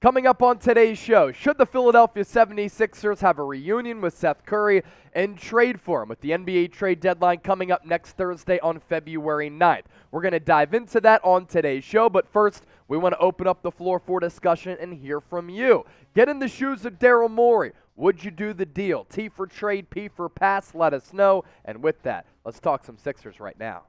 Coming up on today's show, should the Philadelphia 76ers have a reunion with Seth Curry and trade for him with the NBA trade deadline coming up next Thursday on February 9th? We're going to dive into that on today's show, but first, we want to open up the floor for discussion and hear from you. Get in the shoes of Daryl Morey. Would you do the deal? T for trade, P for pass, let us know. And with that, let's talk some Sixers right now.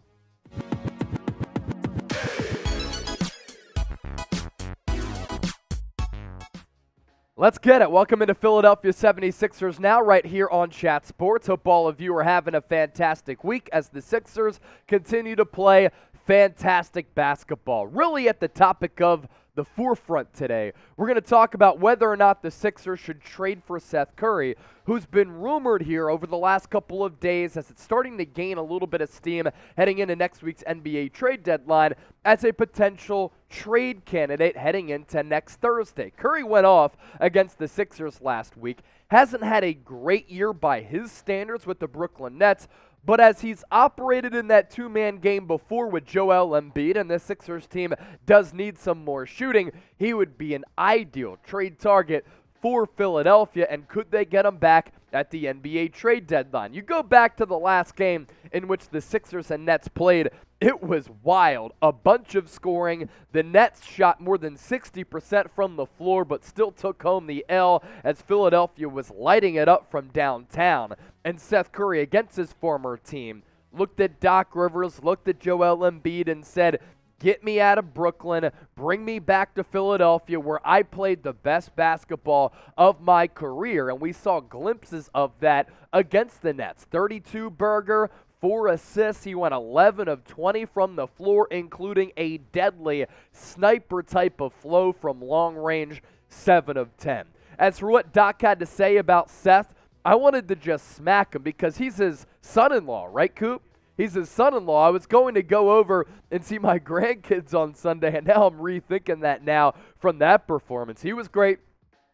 Let's get it. Welcome into Philadelphia 76ers now right here on Chat Sports. Hope all of you are having a fantastic week as the Sixers continue to play fantastic basketball. Really at the topic of the forefront today, we're going to talk about whether or not the Sixers should trade for Seth Curry, who's been rumored here over the last couple of days as it's starting to gain a little bit of steam heading into next week's NBA trade deadline as a potential trade candidate heading into next Thursday. Curry went off against the Sixers last week, hasn't had a great year by his standards with the Brooklyn Nets, but as he's operated in that two-man game before with Joel Embiid and the Sixers team does need some more shooting, he would be an ideal trade target for Philadelphia, and could they get him back at the NBA trade deadline? You go back to the last game in which the Sixers and Nets played, it was wild. A bunch of scoring. The Nets shot more than 60% from the floor, but still took home the L as Philadelphia was lighting it up from downtown. And Seth Curry, against his former team, looked at Doc Rivers, looked at Joel Embiid, and said, "Get me out of Brooklyn, bring me back to Philadelphia where I played the best basketball of my career." And we saw glimpses of that against the Nets. 32-burger, 4 assists. He went 11 of 20 from the floor, including a deadly sniper type of flow from long range, 7 of 10. As for what Doc had to say about Seth, I wanted to just smack him because he's his son-in-law, right, Coop? He's his son-in-law. I was going to go over and see my grandkids on Sunday, and now I'm rethinking that now from that performance. He was great.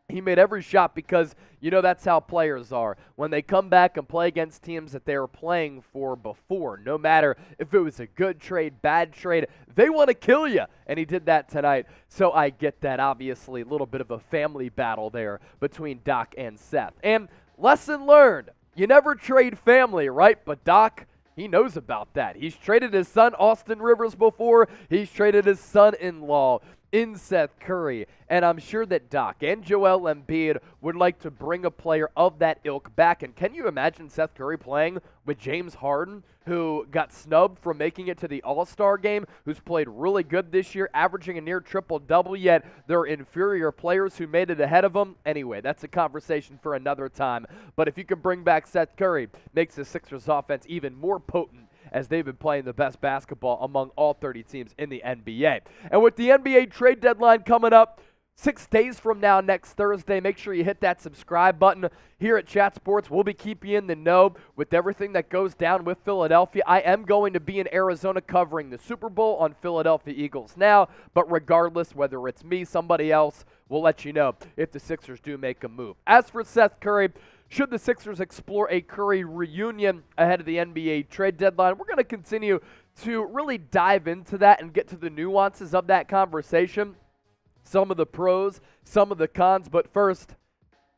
He made every shot because, you know, that's how players are. When they come back and play against teams that they were playing for before, no matter if it was a good trade, bad trade, they want to kill you. And he did that tonight. So I get that, obviously, a little bit of a family battle there between Doc and Seth. And lesson learned, you never trade family, right? But Doc, he knows about that. He's traded his son, Austin Rivers, before. He's traded his son-in-law in Seth Curry. And I'm sure that Doc and Joel Embiid would like to bring a player of that ilk back. And can you imagine Seth Curry playing with James Harden, who got snubbed from making it to the All-Star game, who's played really good this year, averaging a near triple-double, yet there are inferior players who made it ahead of him? Anyway, that's a conversation for another time. But if you can bring back Seth Curry, makes the Sixers offense even more potent as they've been playing the best basketball among all 30 teams in the NBA. And with the NBA trade deadline coming up 6 days from now, next Thursday, make sure you hit that subscribe button. Here at Chat Sports, we'll be keeping you in the know with everything that goes down with Philadelphia. I am going to be in Arizona covering the Super Bowl on Philadelphia Eagles Now, but regardless, whether it's me, somebody else, we'll let you know if the Sixers do make a move. As for Seth Curry, should the Sixers explore a Curry reunion ahead of the NBA trade deadline? We're going to continue to really dive into that and get to the nuances of that conversation. Some of the pros, some of the cons, but first,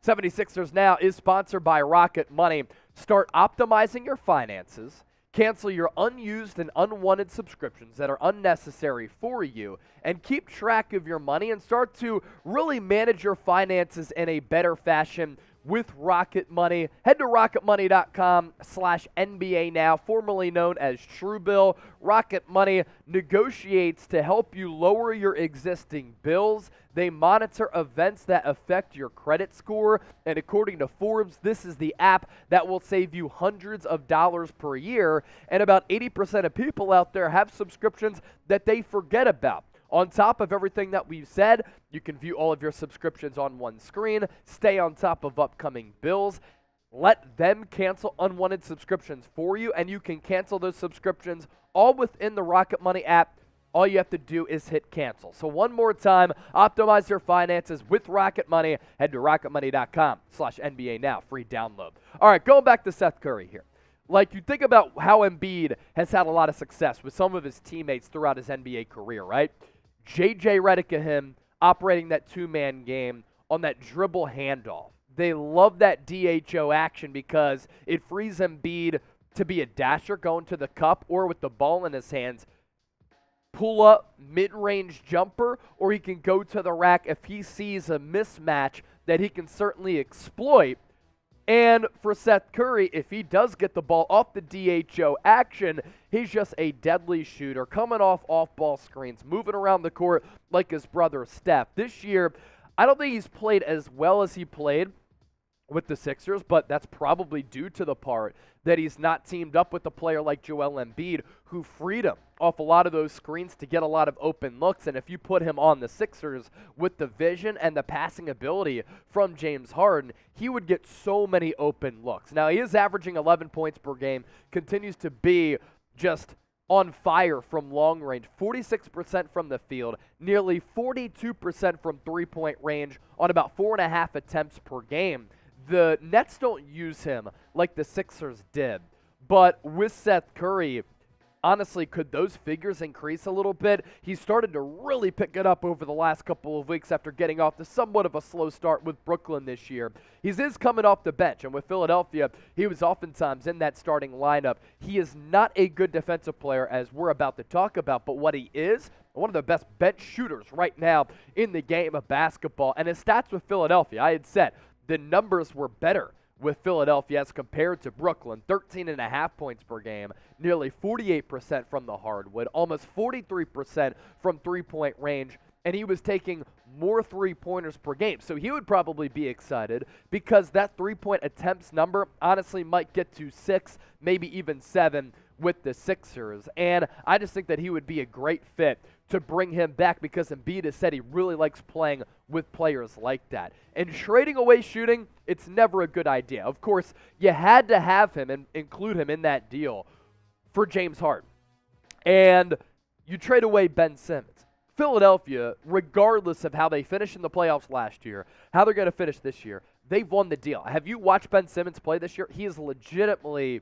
76ers Now is sponsored by Rocket Money. Start optimizing your finances, cancel your unused and unwanted subscriptions that are unnecessary for you, and keep track of your money and start to really manage your finances in a better fashion with Rocket Money. Head to rocketmoney.com/NBA Now, formerly known as Truebill. Rocket Money negotiates to help you lower your existing bills. They monitor events that affect your credit score, and according to Forbes, this is the app that will save you hundreds of dollars per year, and about 80% of people out there have subscriptions that they forget about. On top of everything that we've said, you can view all of your subscriptions on one screen, stay on top of upcoming bills, let them cancel unwanted subscriptions for you, and you can cancel those subscriptions all within the Rocket Money app. All you have to do is hit cancel. So one more time, optimize your finances with Rocket Money. Head to rocketmoney.com/NBA Now, free download. All right, going back to Seth Curry here. Like, you think about how Embiid has had a lot of success with some of his teammates throughout his NBA career, right? J.J. Redick and him operating that two-man game on that dribble handoff. They love that DHO action because it frees Embiid to be a dasher going to the cup or with the ball in his hands, pull up mid-range jumper, or he can go to the rack if he sees a mismatch that he can certainly exploit. And for Seth Curry, if he does get the ball off the DHO action, he's just a deadly shooter, coming off-ball screens, moving around the court like his brother Steph. This year, I don't think he's played as well as he played with the Sixers, but that's probably due to the part that he's not teamed up with a player like Joel Embiid, who freed him off a lot of those screens to get a lot of open looks. And if you put him on the Sixers with the vision and the passing ability from James Harden, he would get so many open looks. Now, he is averaging 11 points per game, continues to be just on fire from long range, 46% from the field, nearly 42% from three-point range on about 4.5 attempts per game. The Nets don't use him like the Sixers did, but with Seth Curry, honestly, could those figures increase a little bit? He started to really pick it up over the last couple of weeks after getting off to somewhat of a slow start with Brooklyn this year. He is coming off the bench, and with Philadelphia, he was oftentimes in that starting lineup. He is not a good defensive player, as we're about to talk about, but what he is, one of the best bench shooters right now in the game of basketball. And his stats with Philadelphia, I had said, the numbers were better with Philadelphia as compared to Brooklyn. 13.5 points per game, nearly 48% from the hardwood, almost 43% from three-point range, and he was taking more three-pointers per game. So he would probably be excited because that three-point attempts number honestly might get to 6, maybe even 7 with the Sixers. And I just think that he would be a great fit to bring him back because Embiid has said he really likes playing with players like that. And trading away shooting, it's never a good idea. Of course, you had to have him and include him in that deal for James Harden. And you trade away Ben Simmons. Philadelphia, regardless of how they finished in the playoffs last year, how they're going to finish this year, they've won the deal. Have you watched Ben Simmons play this year? He is legitimately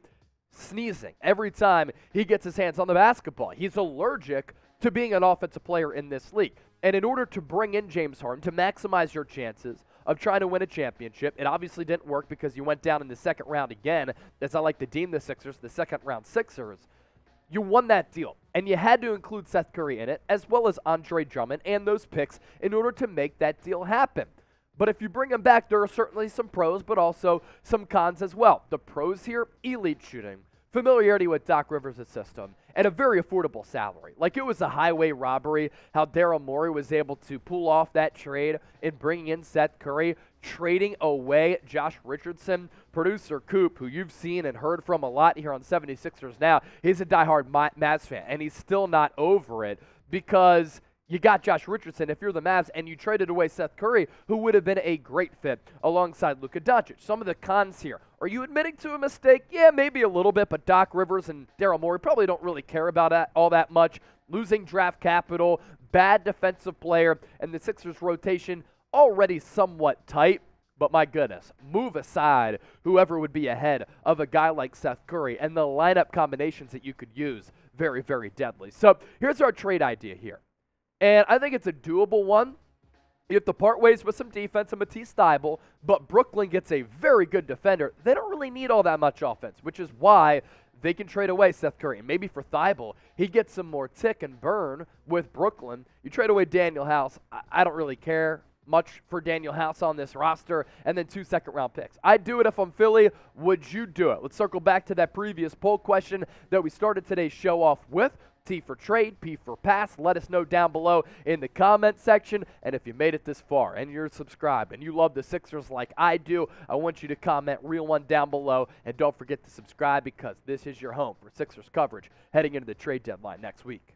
sneezing every time he gets his hands on the basketball. He's allergic to being an offensive player in this league. And in order to bring in James Harden, to maximize your chances of trying to win a championship, it obviously didn't work because you went down in the second round again, as I like to deem the Sixers, the second-round Sixers. You won that deal, and you had to include Seth Curry in it, as well as Andre Drummond and those picks in order to make that deal happen. But if you bring him back, there are certainly some pros, but also some cons as well. The pros here, elite shooting, familiarity with Doc Rivers' system, and a very affordable salary. Like, it was a highway robbery how Daryl Morey was able to pull off that trade in bringing in Seth Curry, trading away Josh Richardson. Producer Coop, who you've seen and heard from a lot here on 76ers Now, he's a diehard Mavs fan, and he's still not over it because you got Josh Richardson if you're the Mavs, and you traded away Seth Curry, who would have been a great fit alongside Luka Doncic. Some of the cons here. Are you admitting to a mistake? Yeah, maybe a little bit, but Doc Rivers and Daryl Morey probably don't really care about that all that much. Losing draft capital, bad defensive player, and the Sixers rotation already somewhat tight. But my goodness, move aside whoever would be ahead of a guy like Seth Curry, and the lineup combinations that you could use, very, very deadly. So here's our trade idea here. And I think it's a doable one. You have to part ways with some defense and Matisse Thybulle, but Brooklyn gets a very good defender. They don't really need all that much offense, which is why they can trade away Seth Curry. And maybe for Thybulle, he gets some more tick and burn with Brooklyn. You trade away Daniel House. I don't really care much for Daniel House on this roster, and then 2 second-round picks. I'd do it if I'm Philly. Would you do it? Let's circle back to that previous poll question that we started today's show off with. T for trade, P for pass. Let us know down below in the comment section. And if you made it this far and you're subscribed and you love the Sixers like I do, I want you to comment real one down below. And don't forget to subscribe because this is your home for Sixers coverage heading into the trade deadline next week.